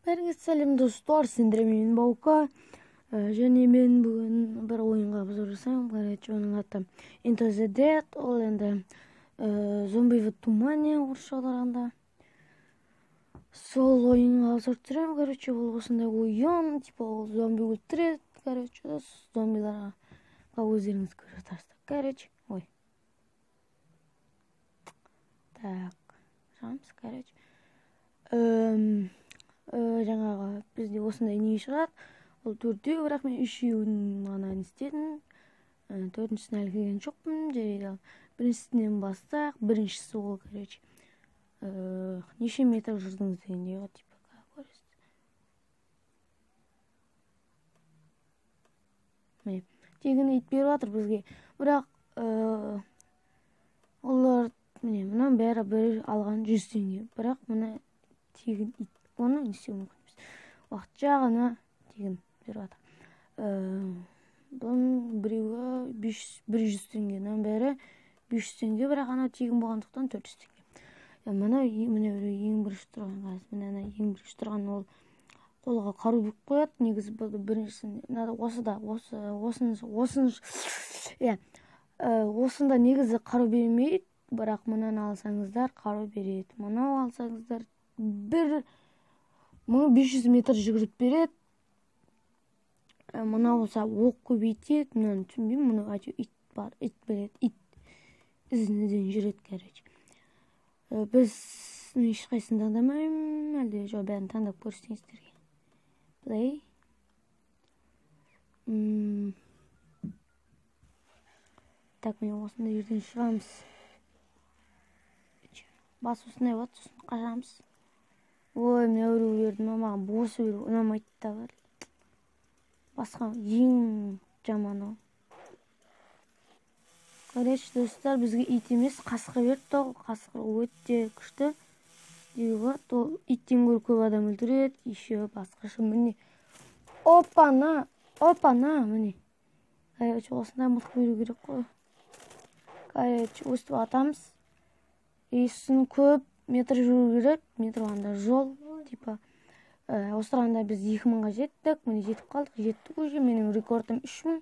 Бәріңіз сәлем достар, сендер мен Баука. Және мен бүгін бір ойынға обзор жасаймын. Короче, оның аты Into the Dead. Ол енді зомби в тумане орысша аударғанда. Сол ойынға обзор түсіремін. Короче, ол осындай ойын, типа ол зомби өлтіреді. Короче, зомбиларға өздеріңіз көріп жатарсыздар. Короче, ой. Так, жағамыз, короче. Жаңағы бізде осындай не шығады. Ол төртеу, бірақ мен үшеуін ғана істедім. Төртіншісін әлі келген жоқпын. Жарайды. Біріншісінен бастайық. Біріншісі ол, короче. Неше метр жүрдіңіз дегендей ғой, типа, как көресіз. Міне, тегін ит беріп жатыр бізге. Бірақ олар, міне, мұнан бәрі бір алған 100 теңге. Бірақ мұны тегін ит. Оны не істеу мүмкін емес. Уақытша ғана тегін беріп жатыр. Бұның біреуі 100 теңгенің бәрі 500 теңге, бірақ ана тегін болғандықтан 400 теңге. Мына ең бірінші тұрған қайсы. Мына ең бірінші тұрған ол қолға қару беріп қояды. Негізі біріншісін осында негізі қару бермейді, бірақ мұнан алсаңыздар қару береді. Мұнау алсаңыздар 1500 метр жүгіріп береді. Мұна болса оқ көбейтеді. Мұнан түсінбеймін. Мұны әйтеуір ит бар. Ит береді. Ит ізінеден жүреді, короче. Біз ешқайсысын таңдамаймын. Әлде жоқ, бәрін таңдап көрсетіңіздерге. Play. Так, міне осындай жерден шығамыз. Бас осындай болады, сосын қашамыз. Ой, мына біреу берді ма, маған босы біреу ұнамайды да бар. Басқа ең жаман ол. Короче, достар, бізге ит емес, қасқыр берді. Ол қасқыр өте күшті. Дейгі, ол иттен гөрі көп адам өлтіреді. Еще басқаша міне. Опана, міне. Короче, осындай мылтық беру керек қой. Короче, өстіп атамыз. Сосын көп метр жүру керек. Метр ғанда жол, типа. Осы тұрғанда біз 2000-ға жеттік. Міне жетіп қалдық. Жеттік уже. Менің рекордым 3000.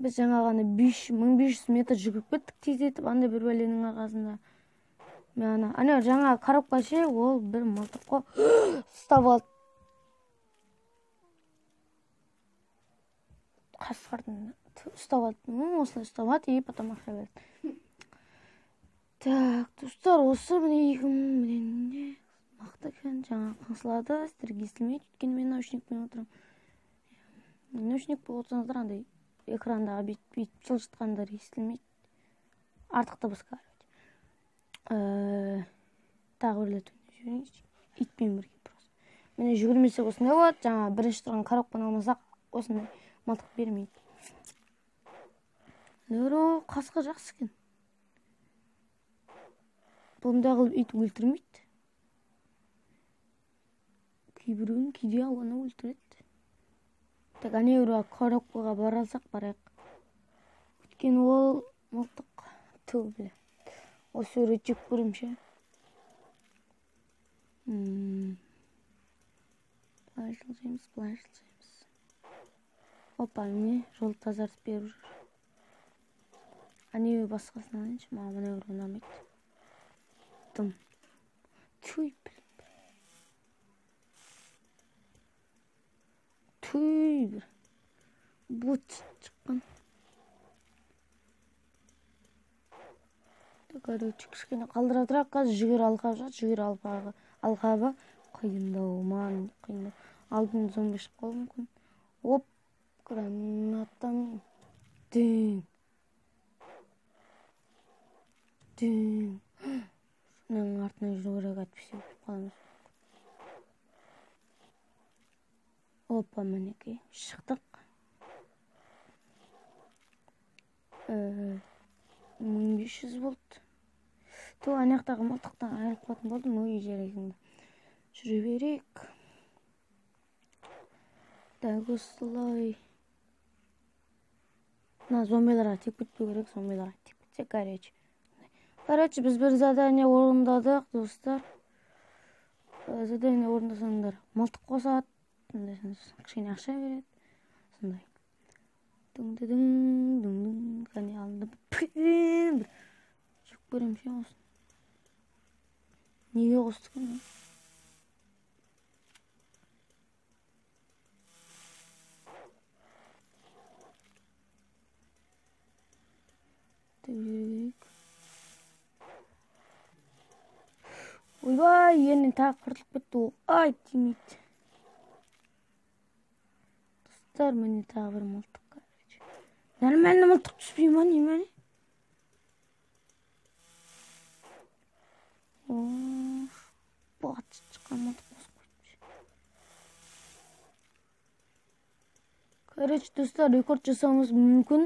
Біз жаңа ғана 1500 метр жүгіріп кеттік тездетіп. Андай бір бәленің арқасында. Ана жаңа коробка ше, ол бір мылтық қой. Ұстап алды. Қасқырдың ұстап алды. Осылай ұстап алды, и потом ақша берді. Так, достар, осы міне 2000 мықты екен. Жаңа қыңсылады. Сіздерге естілмейді. Өйткені мен наушникпен отырамын. Наушник болып отырсаңыздар, андай экрандағы бүйтіп жылжытқандар естілмейді. Артық дыбыс, короче. Тағы бірлетіп жүрейінші. Итпен бірге просто. Міне жүгірмесе осындай болады. Жаңа бірінші тұрған коробканы алмасақ, осындай мылтық бермейді. Қасқыр жақсы екен. Бұндай қылып ит өлтірмейді. Кейбіреуін кейде ауаны өлтіреді. Так, анеуіруға коробкаға баралсақ барайық. Өткен ол мылтық төбілі. Осы өрі жек көремше. Былай жылжаймыз. Опа, міне жол тазартып беріп жүр. Анеуі басқасын алайыншы, маған анеуі ұнамайды. Тым. Туй, бір. Бұт шыққан. Короче, кішкене қалдыра тұрақ қазір жүгір алқап жат. Жүгір алқабы қиындау, маған қиындау. Алдын зомби шығып қалуы мүмкін. Оп, гранатамен. Дың. Шының артына жүгірек әтпесе өтіп қаламыз. Опа, мінекей, шықтық. 1500 болды. То, анаяқтағы мылтықтан айырып қатын болдым. Өй, жерегіңді. Жүре берейік. Так, осылай. Зомбиларға тек бітпеу керек, зомбиларға тек бітсе, короче. Короче, біз бір задание орындадық, достар. задание орындасаңдар мылтық қосады, кішкене ақша береді, сондай. Дың-дың-дың-дың, қане алынды. Бір жүк берем ше қосын. Неге қостық екен? Жүрейік. Ойбай, енді тағы қыртылып кетті ол. Ай, тимейді. Достар, міне тағы бір мылтық. Нормально мылтық түспей ма, неме? Бұғат шыққан мылтық қосып қойыпшы. Короче, достар, рекорд жасауымыз мүмкін.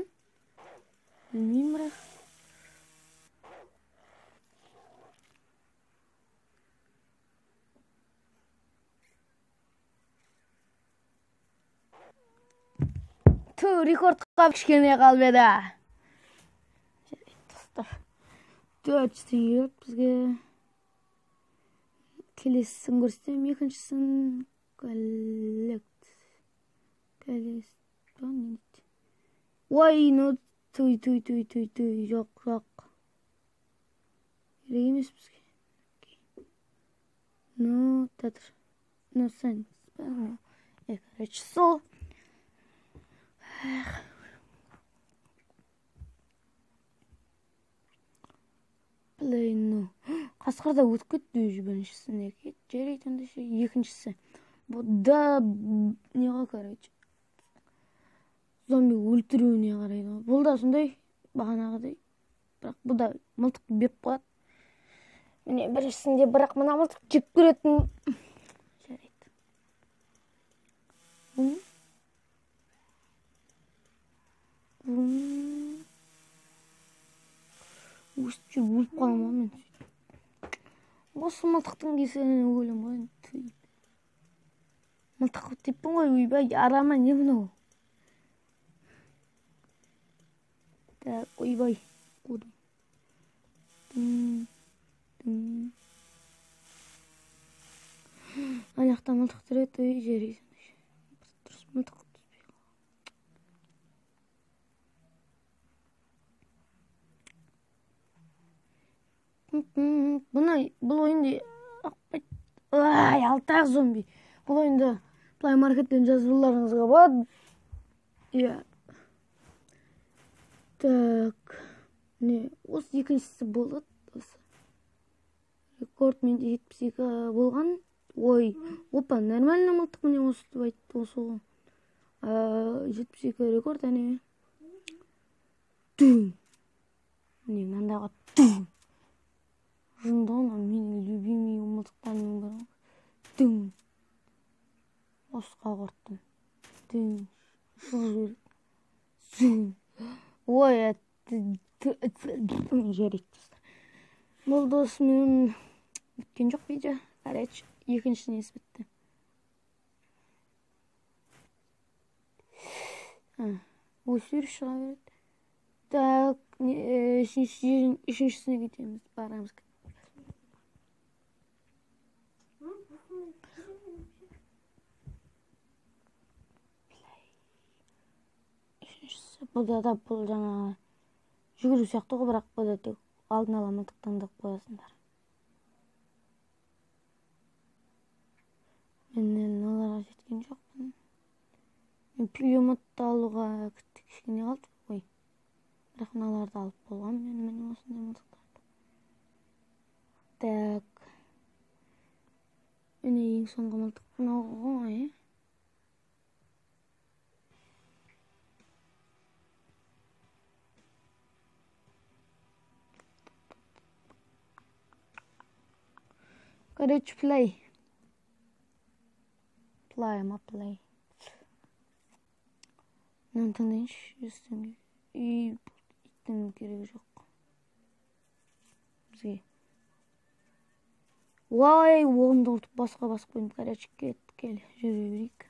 Білмеймін, бірақ. Рекордқа кішкене қалып еді. Достар, 400 теңге бізге. Келесісін көрсетем, екіншісін коллект. Ой, ну туй, жоқ. Керек емес бізге. Ну, татыр. Ну, сән. Короче, сол. Плейну. Қасқырда өтіп кетті өже біріншісіне. Жарайды, онда ше екіншісі. Бұда неға короче. Зомби өлтіруіне қарайды. Бұл да сондай бағанағыдай. Бірақ бұда мылтық беріп қояды. Міне біріншісінде бірақ мына мылтық жеп көретін. Жарайды. Өстіп жүр, өліп қалам мен. Осы мылтықтың кесірінен өлім ғой. Мылтық теппін ғой, ойбай, арама не бұны? Так, ойбай, қудым. Аяқта мылтық тұрет, ой, жерейсің. Дұрыс мылтық түспей. Бұл ойында ай, алтақ зомби. Бұл ойында Play Market'тен жазылуларыңызға болады. Иә. Так. Не, осы екіншісі болды. Рекорд менде 72 болған. Ой, опа, нормально мылтық міне осы айтты осы ғой. 72 рекорд, әне. Түм. Міне, мынандағы түм. Жындауына менің любимый мылтықтарымның бірі. Түм. Осыға құрттым. Түм. Шыл жіберді. Ой, жарайды. Бұл досымен біткен жоқ видео. Короче, екінші несі бітті. Ой, сүйір шыға береді. Так, үшіншісіне кетеміз. Барамыз. Бұда да бұл жаңа жүгіру сияқты ғой, бірақ бұда тек алдын ала мылтық таңдап қоясыңдар. Мен оларға жеткен жоқпын. Мен пулеметті алуға кішкене қалды. Ой, бірақ мыналарды алып болған мен осындай мылтықтарды. Так. Міне ең соңғы мылтық мынау ғой. Короче, play. Мынаны таңдайыншы, үстіңге. Иттің керегі жоқ. Бізге. Ой, оғымды ұртып басқа басып қойдым. Короче, кел, жүре берейік.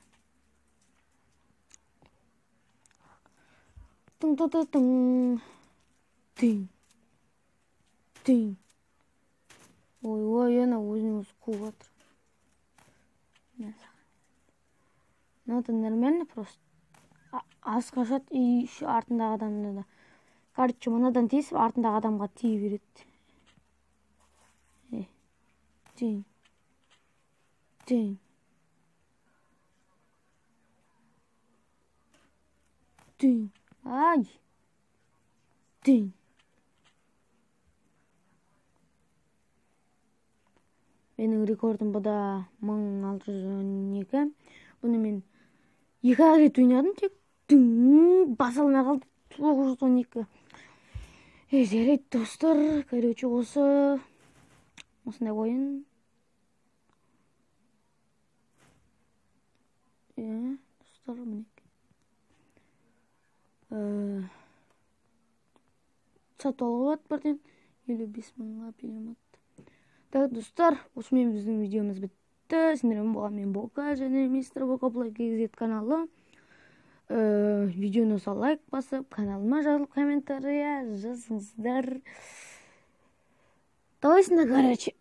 Тың. Ой, ана өзіне өзі қуып жатыр. Надо нормально просто. Аз қашат и еще артындағы адамда да. Короче, мынадан тесіп, артындағы адамға тие береді. Тиң. Тиң. Тиң. Ай. Тиң. Менің рекордым бұда 1612. Бұны мен 2 рет ойнадым, тек баса алмай қалды. 912. Жарайды достар, короче, осындай ойын. Достар, мінеке. Сатып алуға бірден 55 мыңға перемат. Так, достар, осымен біздің видеомыз бітті. Сендермен болған мен Бока және мистер Бока Плей KZ каналы. Видеоны лайк басып, каналыма жазылып, комментария жазыңыздар. Давай, короче.